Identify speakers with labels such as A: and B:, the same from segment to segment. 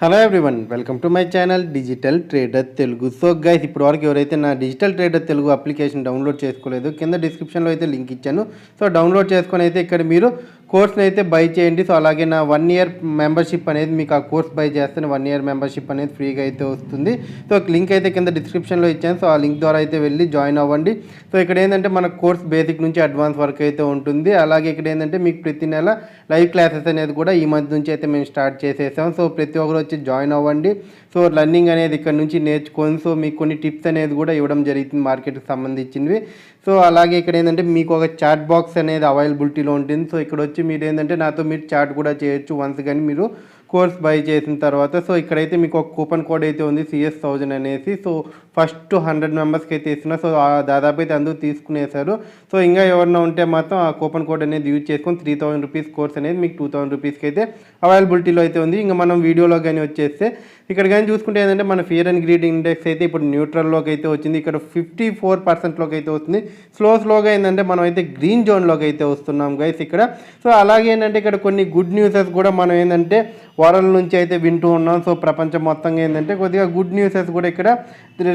A: Hello everyone, welcome to my channel digital trader Telugu. So guys, ఇప్పుడు వరకు ఎవరైతే నా digital trader Telugu application download చేసుకోలేదు, కింద డిస్క్రిప్షన్లో అయితే లింక్ ఇచ్చాను. సో డౌన్లోడ్ చేసుకొని అయితే ఇక్కడ మీరు కోర్స్ని అయితే బై చేయండి. సో అలాగే నా 1 ఇయర్ మెంబర్షిప్ అనేది మీకు ఆ కోర్స్ బై చేస్తే 1 ఇయర్ మెంబర్షిప్ అనేది ఫ్రీగా అయితే వస్తుంది. సో లింక్ అయితే కింద డిస్క్రిప్షన్లో ఇచ్చాను. సో ఆ లింక్ ద్వారా అయితే వెళ్ళి జాయిన్ అవ్వండి. సో ఇక్కడ ఏంటంటే మన కోర్స్ బేసిక్ నుంచి అడ్వాన్స్ వరకు అయితే ఉంటుంది. అలాగే ఇక్కడ ఏంటంటే మీకు ప్రతి నెల లైవ్ క్లాసెస్ అనేది కూడా ఈ మంత్ నుంచి అయితే మేము స్టార్ట్ చేసేసాం. సో ప్రతి ఒక్కరు వచ్చి జాయిన్ అవ్వండి. సో లర్నింగ్ అనేది ఇక్కడ నుంచి నేర్చుకొని సో మీకు కొన్ని టిప్స్ అనేది కూడా ఇవ్వడం జరుగుతుంది మార్కెట్కి సంబంధించినవి. సో అలాగే ఇక్కడ ఏంటంటే మీకు ఒక చాట్ బాక్స్ అనేది అవైలబిలిటీలో ఉంటుంది. సో ఇక్కడ వచ్చి మీరు ఏంటంటే నాతో మీరు చాట్ కూడా చేయొచ్చు వన్స్ కానీ మీరు కోర్స్ బై చేసిన తర్వాత. సో ఇక్కడైతే మీకు ఒక కూపన్ కోడ్ అయితే ఉంది CS1000 అనేసి. సో ఫస్ట్ 100 మెంబర్స్కి అయితే ఇస్తున్నారు. సో దాదాపు అయితే అందరూ తీసుకునేసారు. సో ఇంకా ఎవరైనా ఉంటే మాత్రం ఆ కూపన్ కోడ్ అనేది యూజ్ చేసుకొని 3000 రూపీస్ కోర్స్ అనేది మీకు 2000 రూపీస్కి అయితే అవైలబిలిటీలో అయితే ఉంది. ఇంకా మనం వీడియోలో కానీ వచ్చేస్తే ఇక్కడ కానీ చూసుకుంటే ఏంటంటే మన ఫియర్ అండ్ గ్రీడ్ ఇండెక్స్ అయితే ఇప్పుడు న్యూట్రల్లోకి అయితే వచ్చింది. ఇక్కడ 54%లోకి అయితే వస్తుంది. స్లోగా ఏంటంటే మనం అయితే గ్రీన్ జోన్లోకి అయితే వస్తున్నాం గైస్ ఇక్కడ. సో అలాగే ఏంటంటే ఇక్కడ కొన్ని గుడ్ న్యూసెస్ కూడా మనం ఏంటంటే వారాల నుంచి అయితే వింటూ ఉన్నాం. సో ప్రపంచం మొత్తంగా ఏంటంటే కొద్దిగా గుడ్ న్యూసెస్ కూడా ఇక్కడ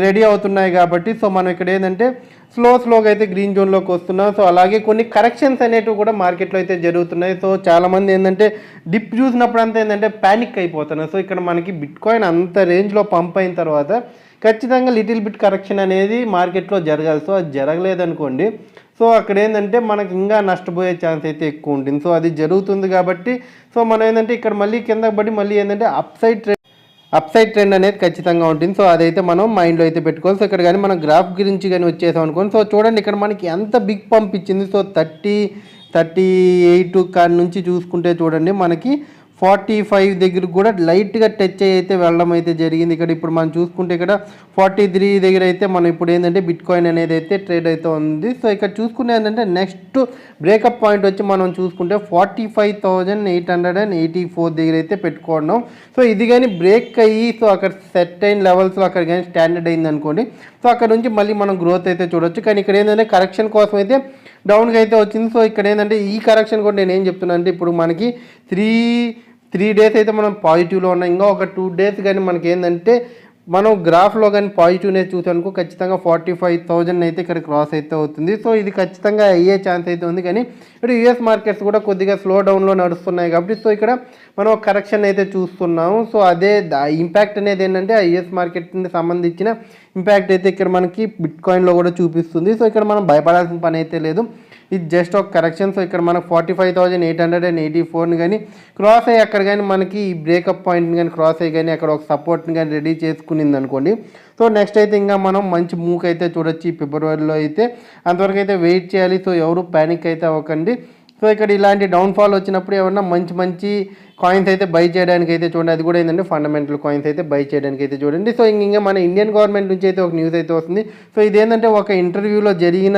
A: రెడీ అవుతున్నాయి కాబట్టి సో మనం ఇక్కడ ఏంటంటే స్లోగా అయితే గ్రీన్ జోన్లోకి వస్తున్నాం. సో అలాగే కొన్ని కరెక్షన్స్ అనేటివి కూడా మార్కెట్లో అయితే జరుగుతున్నాయి. సో చాలామంది ఏంటంటే డిప్ చూసినప్పుడు అంతా ఏంటంటే ప్యానిక్ అయిపోతున్నారు. సో ఇక్కడ మనకి బిట్ కాయిన్ అంత రేంజ్లో పంప్ అయిన తర్వాత ఖచ్చితంగా లిటిల్ బిట్ కరెక్షన్ అనేది మార్కెట్లో జరగాలి. సో అది జరగలేదనుకోండి, సో అక్కడ ఏంటంటే మనకి ఇంకా నష్టపోయే ఛాన్స్ అయితే ఎక్కువ ఉంటుంది. సో అది జరుగుతుంది కాబట్టి సో మనం ఏంటంటే ఇక్కడ మళ్ళీ కిందకి పడి మళ్ళీ ఏంటంటే అప్ సైడ్ ట్రెండ్ అనేది ఖచ్చితంగా ఉంటుంది. సో అదైతే మనం మైండ్లో అయితే పెట్టుకోవాలి. సో ఇక్కడ కానీ మనం గ్రాఫ్ గురించి కానీ వచ్చేసాం అనుకోండి. సో చూడండి ఇక్కడ మనకి ఎంత బిగ్ పంప్ ఇచ్చింది. సో 38 కాడి నుంచి చూసుకుంటే చూడండి మనకి 45 దగ్గర కూడా లైట్గా టచ్ అయితే వెళ్ళడం అయితే జరిగింది. ఇక్కడ ఇప్పుడు మనం చూసుకుంటే ఇక్కడ 43 దగ్గర అయితే మనం ఇప్పుడు ఏంటంటే బిట్ కాయిన్ అనేది అయితే ట్రేడ్ అయితే ఉంది. సో ఇక్కడ చూసుకుంటే ఏంటంటే నెక్స్ట్ బ్రేకప్ పాయింట్ వచ్చి మనం చూసుకుంటే 45,884 దగ్గర అయితే పెట్టుకోవడం. సో ఇది కానీ బ్రేక్ అయ్యి సో అక్కడ సెట్ అయిన లెవెల్స్లో అక్కడ కానీ స్టాండర్డ్ అయింది అనుకోండి, సో అక్కడ నుంచి మళ్ళీ మనం గ్రోత్ అయితే చూడొచ్చు. కానీ ఇక్కడ ఏంటంటే కరెక్షన్ కోసం అయితే డౌన్గా అయితే వచ్చింది. సో ఇక్కడ ఏంటంటే ఈ కరెక్షన్ కూడా నేను ఏం చెప్తున్నాను అంటే ఇప్పుడు మనకి త్రీ డేస్ అయితే మనం పాజిటివ్లో ఉన్నాం. ఇంకా ఒక 2 డేస్ కానీ మనకి ఏంటంటే మనం గ్రాఫ్లో కానీ పాజిటివ్నెస్ చూసానుకో ఖచ్చితంగా 45,000 అయితే ఇక్కడ క్రాస్ అయితే అవుతుంది. సో ఇది ఖచ్చితంగా అయ్యే ఛాన్స్ అయితే ఉంది. కానీ ఇక్కడ యూఎస్ మార్కెట్స్ కూడా కొద్దిగా స్లో డౌన్లో నడుస్తున్నాయి కాబట్టి సో ఇక్కడ మనం కరెక్షన్ అయితే చూస్తున్నాము. సో అదే ఇంపాక్ట్ అనేది ఏంటంటే ఆ యూఎస్ మార్కెట్కి సంబంధించిన ఇంపాక్ట్ అయితే ఇక్కడ మనకి బిట్ కాయిన్లో కూడా చూపిస్తుంది. సో ఇక్కడ మనం భయపడాల్సిన పని అయితే లేదు, ఇది జస్ట్ ఒక కరెక్షన్. సో ఇక్కడ మనకు 45,884ని కానీ క్రాస్ అయ్యి అక్కడ కానీ మనకి ఈ బ్రేకప్ పాయింట్ని కానీ క్రాస్ అయ్యి కానీ అక్కడ ఒక సపోర్ట్ని కానీ రెడీ చేసుకునింది అనుకోండి. సో నెక్స్ట్ అయితే ఇంకా మనం మంచి మూవ్ అయితే చూడొచ్చు ఈ ఫిబ్రవరిలో అయితే. అంతవరకు అయితే వెయిట్ చేయాలి. సో ఎవరు ప్యానిక్ అయితే అవ్వకండి. సో ఇక్కడ ఇలాంటి డౌన్ఫాల్ వచ్చినప్పుడు ఏమన్నా మంచి కాయిన్స్ అయితే బై చేయడానికి అయితే చూడండి. అది కూడా ఏంటంటే ఫండమెంటల్ కాయిన్స్ అయితే బై చేయడానికి అయితే చూడండి. సో ఇంకా మన ఇండియన్ గవర్నమెంట్ నుంచి అయితే ఒక న్యూస్ అయితే వస్తుంది. సో ఇదేంటంటే ఒక ఇంటర్వ్యూలో జరిగిన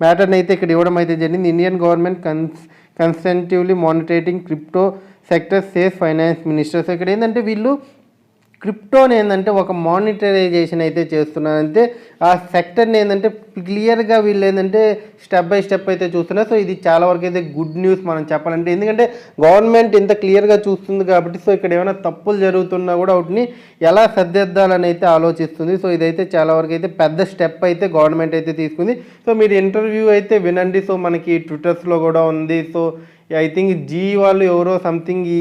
A: మ్యాటర్ని అయితే ఇక్కడ ఇవ్వడం అయితే జరిగింది. Indian government consistently monitoring crypto sector says finance minister. So ఇక్కడ ఏంటంటే వీళ్ళు క్రిప్టోని ఏంటంటే ఒక మానిటరైజేషన్ అయితే చేస్తున్నారంటే ఆ సెక్టర్ని ఏంటంటే క్లియర్గా వీళ్ళు ఏంటంటే స్టెప్ బై స్టెప్ అయితే చూస్తున్నారు. సో ఇది చాలా వరకు అయితే గుడ్ న్యూస్ మనం చెప్పాలంటే, ఎందుకంటే గవర్నమెంట్ ఇంత క్లియర్గా చూస్తుంది కాబట్టి సో ఇక్కడ ఏమైనా తప్పులు జరుగుతున్నా కూడా వాటిని ఎలా సర్దిద్దాలని అయితే ఆలోచిస్తుంది. సో ఇదైతే చాలా వరకు అయితే పెద్ద స్టెప్ అయితే గవర్నమెంట్ అయితే తీసుకుంది. సో మీరు ఇంటర్వ్యూ అయితే వినండి. సో మనకి ట్విట్టర్స్లో కూడా ఉంది. సో ఐ థింక్ జీ వాళ్ళు ఎవరో సంథింగ్ ఈ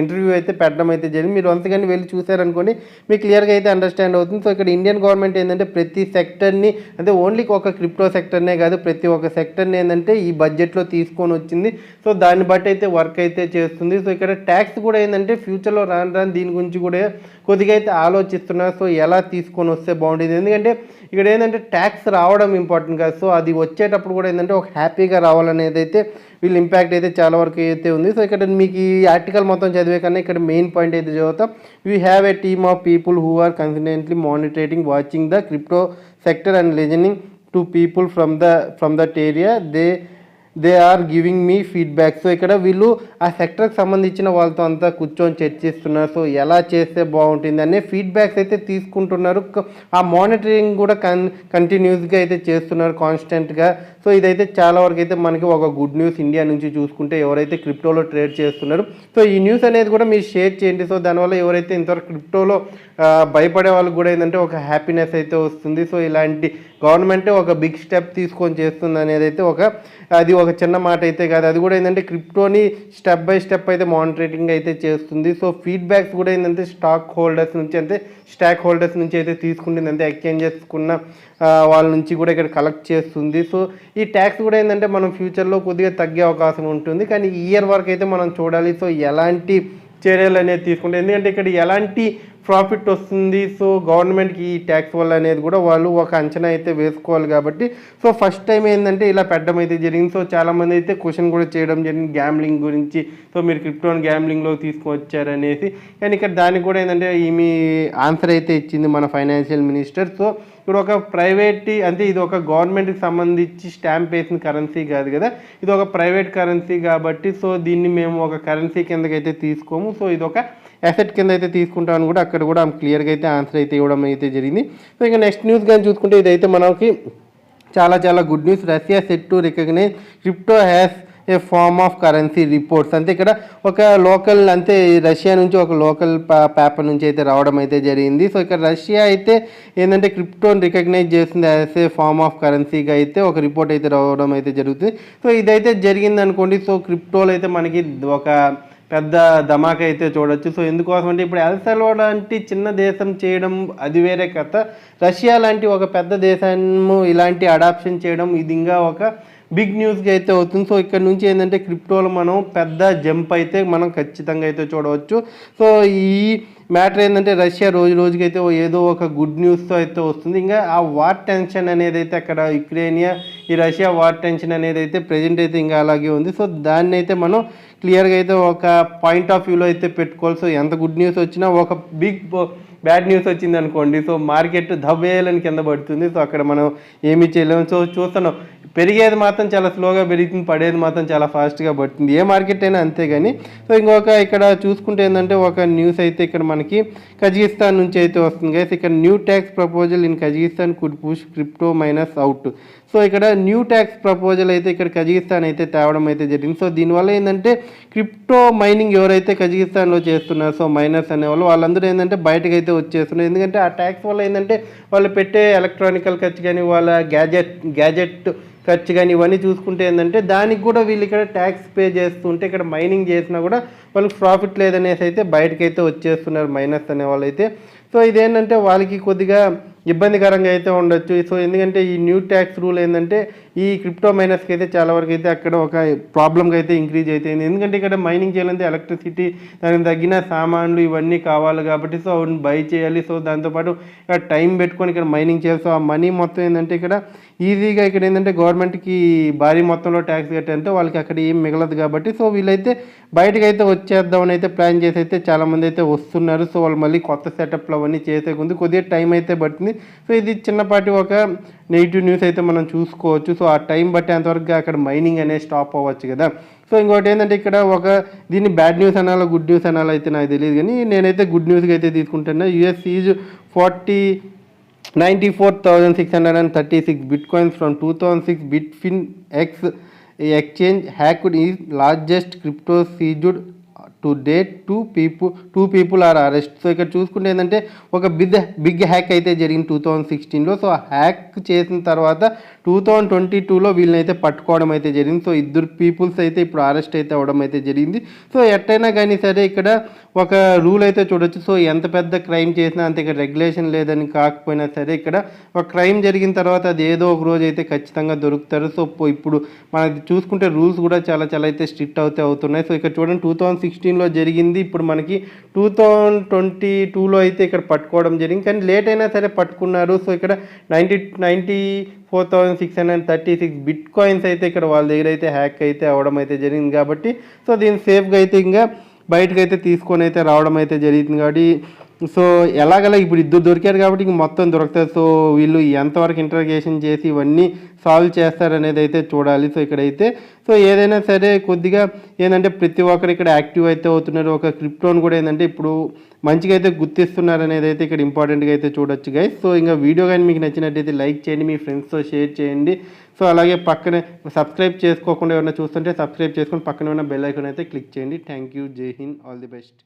A: ఇంటర్వ్యూ అయితే పెట్టడం అయితే జరిగింది. మీరు అంతగాని వెళ్ళి చూసారనుకోండి మీకు క్లియర్గా అయితే అండర్స్టాండ్ అవుతుంది. సో ఇక్కడ ఇండియన్ గవర్నమెంట్ ఏంటంటే ప్రతి సెక్టర్ని అంటే ఓన్లీ ఒక క్రిప్టో సెక్టర్నే కాదు ప్రతి ఒక్క సెక్టర్ని ఏంటంటే ఈ బడ్జెట్లో తీసుకొని వచ్చింది. సో దాన్ని బట్టి అయితే వర్క్ అయితే చేస్తుంది. సో ఇక్కడ ట్యాక్స్ కూడా ఏంటంటే ఫ్యూచర్లో రాను దీని గురించి కూడా కొద్దిగా అయితే ఆలోచిస్తున్నారు. సో ఎలా తీసుకొని వస్తే బాగుంటుంది, ఎందుకంటే ఇక్కడ ఏంటంటే ట్యాక్స్ రావడం ఇంపార్టెంట్ కాదు. సో అది వచ్చేటప్పుడు కూడా ఏంటంటే ఒక హ్యాపీగా రావాలనేది అయితే వీళ్ళ ఇంపాక్ట్ అయితే చాలా వరకు అయితే ఉంది. సో ఇక్కడ మీకు ఈ ఆర్టికల్ మొత్తం చదివే కన్నా ఇక్కడ మెయిన్ పాయింట్ అయితే చదువుతాం. We have a team of people who are consistently monitoring watching the crypto sector and listening to people from that area. They are giving me feedback. So ఇక్కడ వీళ్ళు ఆ సెక్టర్కి సంబంధించిన వాళ్ళతో అంతా కూర్చొని చర్చిస్తున్నారు. సో ఎలా చేస్తే బాగుంటుంది అనే ఫీడ్బ్యాక్స్ అయితే తీసుకుంటున్నారు. ఆ మానిటరింగ్ కూడా కంటిన్యూస్గా అయితే చేస్తున్నారు కాన్స్టెంట్గా. సో ఇదైతే చాలా వరకు అయితే మనకి ఒక గుడ్ న్యూస్ ఇండియా నుంచి చూసుకుంటే, ఎవరైతే క్రిప్టోలో ట్రేడ్ చేస్తున్నారు. సో ఈ న్యూస్ అనేది కూడా మీరు షేర్ చేయండి. సో దానివల్ల ఎవరైతే ఇంతవరకు క్రిప్టోలో భయపడే వాళ్ళకి కూడా ఏంటంటే ఒక హ్యాపీనెస్ అయితే వస్తుంది. సో ఇలాంటి గవర్నమెంటే ఒక బిగ్ స్టెప్ తీసుకొని చేస్తుంది అనేది అయితే అది ఒక చిన్న మాట అయితే కాదు. అది కూడా ఏంటంటే క్రిప్టోని స్టెప్ బై స్టెప్ అయితే మానిటరింగ్ అయితే చేస్తుంది. సో ఫీడ్బ్యాక్స్ కూడా ఏంటంటే స్టాక్ హోల్డర్స్ నుంచి అయితే తీసుకుంటుంది, అంటే ఎక్స్చేంజెస్కున్న వాళ్ళ నుంచి కూడా ఇక్కడ కలెక్ట్ చేస్తుంది. సో ఈ ట్యాక్స్ కూడా ఏంటంటే మనం ఫ్యూచర్లో కొద్దిగా తగ్గే అవకాశం ఉంటుంది, కానీ ఈ ఇయర్ వరకు అయితే మనం చూడాలి. సో ఎలాంటి చర్యలు అనేది తీసుకుంటే, ఎందుకంటే ఇక్కడ ఎలాంటి ప్రాఫిట్ వస్తుంది, సో గవర్నమెంట్కి ఈ ట్యాక్స్ వల్ల అనేది కూడా వాళ్ళు ఒక అంచనా అయితే వేసుకోవాలి. కాబట్టి సో ఫస్ట్ టైం ఏంటంటే ఇలా పెట్టడం అయితే జరిగింది. సో చాలామంది అయితే క్వశ్చన్ కూడా చేయడం జరిగింది గ్యామ్లింగ్ గురించి. సో మీరు క్రిప్టోని గ్యామ్లింగ్లో తీసుకువచ్చారనేసి, కానీ ఇక్కడ దానికి కూడా ఏంటంటే ఈమె ఆన్సర్ అయితే ఇచ్చింది మన ఫైనాన్షియల్ మినిస్టర్. సో ఇప్పుడు ఒక ప్రైవేట్, అంటే ఇది ఒక గవర్నమెంట్కి సంబంధించి స్టాంప్ వేసిన కరెన్సీ కాదు కదా, ఇది ఒక ప్రైవేట్ కరెన్సీ కాబట్టి సో దీన్ని మేము ఒక కరెన్సీ కిందకైతే తీసుకోము, సో ఇది ఒక అసెట్ కింద అయితే తీసుకుంటామని కూడా అక్కడ కూడా క్లియర్గా అయితే ఆన్సర్ అయితే ఇవ్వడం అయితే జరిగింది. సో ఇంకా నెక్స్ట్ న్యూస్ కానీ చూసుకుంటే ఇదైతే మనకి చాలా good news. Russia set to recognise crypto has a form of currency reports. అంటే ఇక్కడ ఒక లోకల్, అంటే రష్యా నుంచి ఒక లోకల్ పేపర్ నుంచి అయితే రావడం అయితే జరిగింది. సో ఇక్కడ రష్యా అయితే ఏంటంటే క్రిప్టోని రికగ్నైజ్ చేస్తుంది యాజ్ ఏ ఫార్మ్ ఆఫ్ కరెన్సీగా అయితే ఒక రిపోర్ట్ అయితే రావడం అయితే జరుగుతుంది. సో ఇదైతే జరిగింది అనుకోండి, సో క్రిప్టోలో అయితే మనకి ఒక పెద్ద ధమాక అయితే చూడొచ్చు. సో ఎందుకోసం అంటే ఇప్పుడు ఎల్ సల్వడార్ లాంటి చిన్న దేశం చేయడం అది వేరే కథ, రష్యా లాంటి ఒక పెద్ద దేశము ఇలాంటి అడాప్షన్ చేయడం ఇది ఇంకా ఒక బిగ్ న్యూస్గా అయితే అవుతుంది. సో ఇక్కడ నుంచి ఏంటంటే క్రిప్టోలో మనం పెద్ద జంప్ అయితే మనం ఖచ్చితంగా అయితే చూడవచ్చు. సో ఈ మ్యాటర్ ఏంటంటే రష్యా రోజుకి అయితే ఏదో ఒక గుడ్ న్యూస్తో అయితే వస్తుంది. ఇంకా ఆ వార్ టెన్షన్ అనేది అయితే అక్కడ యుక్రెయినియా ఈ రష్యా వార్ టెన్షన్ అనేది అయితే ప్రజెంట్ అయితే ఇంకా అలాగే ఉంది. సో దాన్ని అయితే మనం క్లియర్గా అయితే ఒక పాయింట్ ఆఫ్ వ్యూలో అయితే పెట్టుకోవాలి. సో ఎంత గుడ్ న్యూస్ వచ్చినా ఒక బ్యాడ్ న్యూస్ వచ్చింది అనుకోండి, సో మార్కెట్ దవ్వేయాలని కింద పడుతుంది. సో అక్కడ మనం ఏమీ చేయలేము. సో చూస్తున్నాం పెరిగేది మాత్రం చాలా స్లోగా పెరుగుతుంది, పడేది మాత్రం చాలా ఫాస్ట్గా పడుతుంది, ఏ మార్కెట్ అయినా అంతే. కానీ సో ఇంకొక ఇక్కడ చూసుకుంటే ఏంటంటే ఒక న్యూస్ అయితే ఇక్కడ మనకి కజకిస్తాన్ నుంచి అయితే వస్తుంది గైస్. ఇక్కడ new tax proposal in Kazakhstan could push crypto minus out. So ఇక్కడ న్యూ ట్యాక్స్ ప్రపోజల్ అయితే ఇక్కడ కజకిస్తాన్ అయితే తేవడం అయితే జరిగింది. సో దీనివల్ల ఏంటంటే క్రిప్టో మైనింగ్ ఎవరైతే కజకిస్తాన్లో చేస్తున్నారు, సో మైనర్స్ అనేవాళ్ళు వాళ్ళందరూ ఏంటంటే బయటకు అయితే వచ్చేస్తున్నారు. ఎందుకంటే ఆ ట్యాక్స్ వల్ల ఏంటంటే వాళ్ళు పెట్టే ఎలక్ట్రానికల్ ఖర్చు కానీ వాళ్ళ గ్యాజెట్ ఖర్చు కానీ ఇవన్నీ చూసుకుంటే ఏంటంటే దానికి కూడా వీళ్ళు ఇక్కడ ట్యాక్స్ పే చేస్తుంటే ఇక్కడ మైనింగ్ చేసినా కూడా వాళ్ళకి ప్రాఫిట్ లేదనేసి అయితే బయటకైతే వచ్చేస్తున్నారు మైనర్స్ అనే వాళ్ళు అయితే. సో ఇదేంటంటే వాళ్ళకి కొద్దిగా ఇబ్బందికరంగా అయితే ఉండొచ్చు. సో ఎందుకంటే ఈ న్యూ ట్యాక్స్ రూల్ ఏంటంటే ఈ క్రిప్టో మైనర్స్కి అయితే చాలా వరకు అయితే అక్కడ ఒక ప్రాబ్లంగా అయితే ఇంక్రీజ్ అవుతుంది. ఎందుకంటే ఇక్కడ మైనింగ్ చేయాలంటే ఎలక్ట్రిసిటీ, దానికి తగ్గిన సామాన్లు ఇవన్నీ కావాలి కాబట్టి సో అవన్నీ బై చేయాలి. సో దాంతోపాటు ఇక్కడ టైం పెట్టుకొని ఇక్కడ మైనింగ్ చేయాలి. సో ఆ మనీ మొత్తం ఏంటంటే ఇక్కడ ఈజీగా ఇక్కడ ఏంటంటే గవర్నమెంట్కి భారీ మొత్తంలో ట్యాక్స్ కట్టాలంటే వాళ్ళకి అక్కడ ఏం మిగలదు కాబట్టి సో వీళ్ళైతే బయటకు అయితే వచ్చేద్దామని అయితే ప్లాన్ చేసి అయితే చాలామంది అయితే వస్తున్నారు. సో వాళ్ళు మళ్ళీ కొత్త సెటప్లు అవన్నీ చేసే ముందు కొద్దిగా టైం అయితే పడుతుంది. సో ఇది చిన్నపాటి ఒక నెగిటివ్ న్యూస్ అయితే మనం చూసుకోవచ్చు. సో ఆ టైం బట్టేంతవరకు అక్కడ మైనింగ్ అనేది స్టాప్ అవ్వచ్చు కదా. సో ఇంకోటి ఏంటంటే ఇక్కడ ఒక దీన్ని బ్యాడ్ న్యూస్ అనాలో గుడ్ న్యూస్ అనాలో అయితే నాకు తెలియదు, కానీ నేనైతే గుడ్ న్యూస్గా అయితే తీసుకుంటున్నా. US is 94,636 bitcoins from 2006 Bitfinex exchange hacked is largest crypto seized to date two people are arrest. So ఇక్కడ చూసుకుంటే ఏంటంటే ఒక బిగ్ హ్యాక్ అయితే జరిగింది 2016లో. సో హ్యాక్ చేసిన తర్వాత 2022లో వీళ్ళనైతే పట్టుకోవడం అయితే జరిగింది. సో ఇద్దరు పీపుల్స్ అయితే ఇప్పుడు అరెస్ట్ అయితే అవ్వడం అయితే జరిగింది. సో ఎట్టయినా కానీ సరే ఇక్కడ ఒక రూల్ అయితే చూడొచ్చు. సో ఎంత పెద్ద క్రైమ్ చేసినా అంతే, ఇక్కడ రెగ్యులేషన్ లేదని కాకపోయినా సరే ఇక్కడ ఒక క్రైమ్ జరిగిన తర్వాత అది ఏదో ఒక రోజు అయితే ఖచ్చితంగా దొరుకుతారు. సో ఇప్పుడు మనకి చూసుకుంటే రూల్స్ కూడా చాలా అయితే స్ట్రిక్ట్ అవుతున్నాయి. సో ఇక్కడ చూడండి 2016లో జరిగింది, ఇప్పుడు మనకి 2022లో అయితే ఇక్కడ పట్టుకోవడం జరిగింది, కానీ లేట్ అయినా సరే పట్టుకున్నారు. సో ఇక్కడ 94,636 బిట్కాయిన్స్ అయితే ఇక్కడ వాళ్ళ దగ్గర అయితే హ్యాక్ అయితే అవ్వడం అయితే జరిగింది కాబట్టి సో దీన్ని సేఫ్గా అయితే ఇంకా బయటకు అయితే తీసుకొని అయితే రావడం అయితే జరుగుతుంది. కాబట్టి సో ఎలాగలా ఇప్పుడు ఇద్దరు దొరికారు కాబట్టి ఇంక మొత్తం దొరుకుతుంది. సో వీళ్ళు ఎంతవరకు ఇంటర్గేషన్ చేసి ఇవన్నీ సాల్వ్ చేస్తారనేది అయితే చూడాలి. సో ఇక్కడైతే సో ఏదైనా సరే కొద్దిగా ఏంటంటే ప్రతి ఒక్కరు ఇక్కడ యాక్టివ్ అయితే అవుతున్నారు. ఒక క్రిప్టోని కూడా ఏంటంటే ఇప్పుడు మంచిగా అయితే గుర్తిస్తున్నారు అనేది అయితే ఇక్కడ ఇంపార్టెంట్గా అయితే చూడొచ్చు గైస్. సో ఇంకా వీడియో కానీ మీకు నచ్చినట్టయితే లైక్ చేయండి, మీ ఫ్రెండ్స్తో షేర్ చేయండి. సో అలాగే పక్కనే సబ్స్క్రైబ్ చేసుకోకుండా ఎవరైనా చూస్తుంటే సబ్స్క్రైబ్ చేసుకొని పక్కన ఉన్న బెల్ ఐకాన్ అయితే క్లిక్ చేయండి. థ్యాంక్ యూ, జై హింద్, ఆల్ ది బెస్ట్.